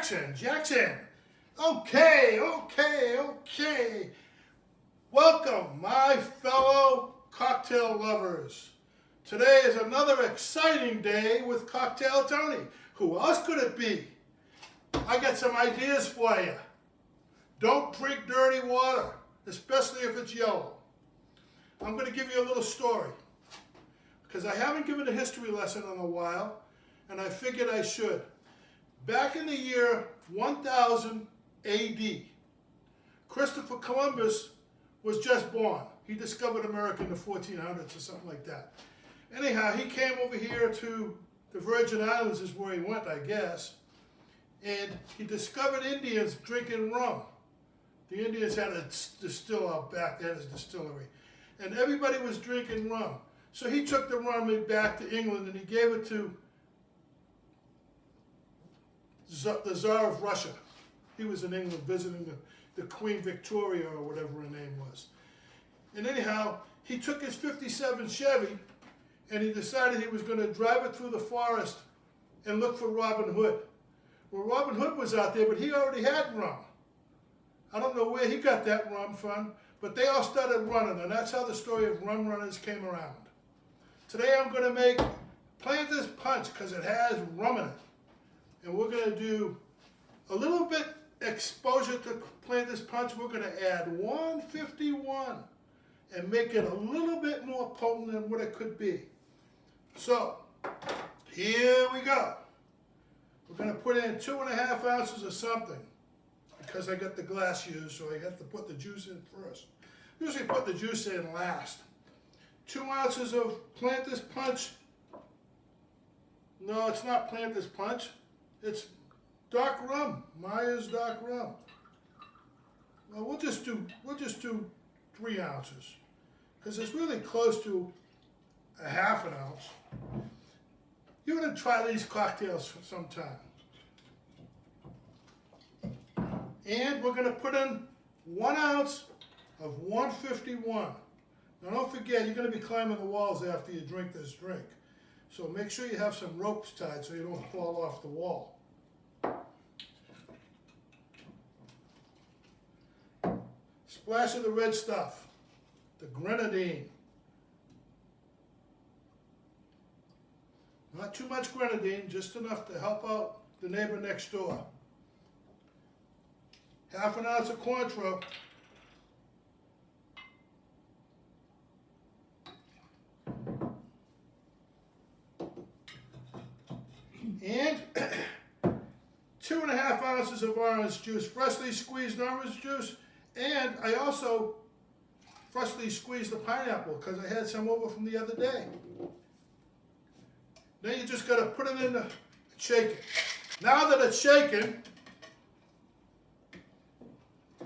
Jackson. Okay. Welcome, my fellow cocktail lovers. Today is another exciting day with Cocktail Tony. Who else could it be? I got some ideas for you. Don't drink dirty water, especially if it's yellow. I'm going to give you a little story because I haven't given a history lesson in a while, and I figured I should. Back in the year 1000 AD, Christopher Columbus was just born. He discovered America in the 1400s or something like that. Anyhow, he came over here to the Virgin Islands is where he went, I guess, and he discovered Indians drinking rum. The Indians had a distill out back, they had a distillery, and everybody was drinking rum. So he took the rum back to England and he gave it to the Tsar of Russia. He was in England visiting the Queen Victoria or whatever her name was. And anyhow, he took his 57 Chevy and he decided he was going to drive it through the forest and look for Robin Hood. Well, Robin Hood was out there, but he already had rum. I don't know where he got that rum from, but they all started running, and that's how the story of rum runners came around. Today I'm going to make Planter's Punch because it has rum in it. And we're going to do a little bit exposure to Planter's Punch. We're going to add 151 and make it a little bit more potent than what it could be. So, here we go. We're going to put in 2.5 ounces of something because I got the glass used, so I have to put the juice in first. Usually put the juice in last. 2 ounces of Planter's Punch. No, it's not Planter's Punch. It's Dark Rum. Maya's Dark Rum. Well, we'll just do 3 ounces because it's really close to a ½ an ounce. You're going to try these cocktails sometime. And we're going to put in 1 ounce of 151. Now don't forget, you're going to be climbing the walls after you drink this drink. So make sure you have some ropes tied so you don't fall off the wall. Splash of the red stuff, the Grenadine. Not too much Grenadine, just enough to help out the neighbor next door. ½ an ounce of Cointreau. And 2.5 ounces of orange juice, freshly squeezed orange juice. And I also freshly squeezed the pineapple because I had some over from the other day. Then you just got to put it in the shaker. Now that it's shaken,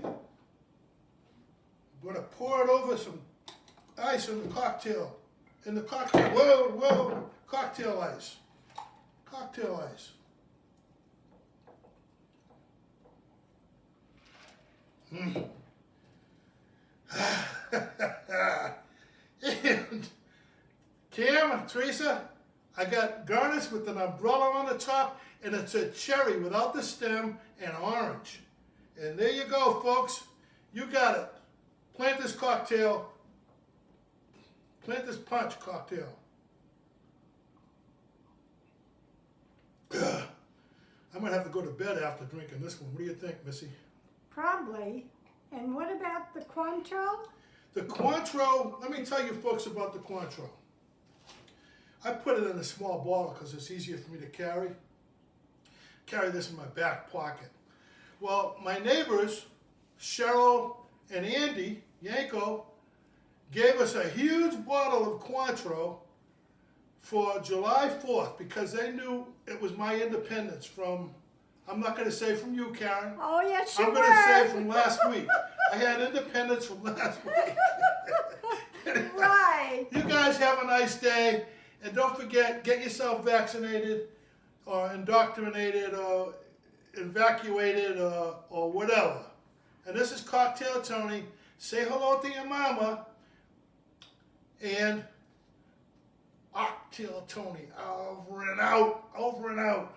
I'm going to pour it over some ice in the cocktail. Whoa, cocktail ice. Cocktail ice. And Cam, Teresa, I got Garnish with an umbrella on the top, and it's a cherry without the stem and orange. And there you go, folks. You got it. Planter's cocktail. Planter's Punch cocktail. I'm going to have to go to bed after drinking this one. What do you think, Missy? Probably. And what about the Cointreau? The Cointreau, let me tell you folks about the Cointreau. I put it in a small bottle because it's easier for me to carry. Carry this in my back pocket. Well, my neighbors, Cheryl and Andy Yanko, gave us a huge bottle of Cointreau for July 4th because they knew it was my independence from, I'm not going to say from you, Karen. Oh, yes, you were. I'm going to say from last week. I had independence from last week. Right. You guys have a nice day. And don't forget, get yourself vaccinated or indoctrinated or evacuated or whatever. And this is Cocktail Tony. Say hello to your mama. And Cocktail Tony, over and out, over and out.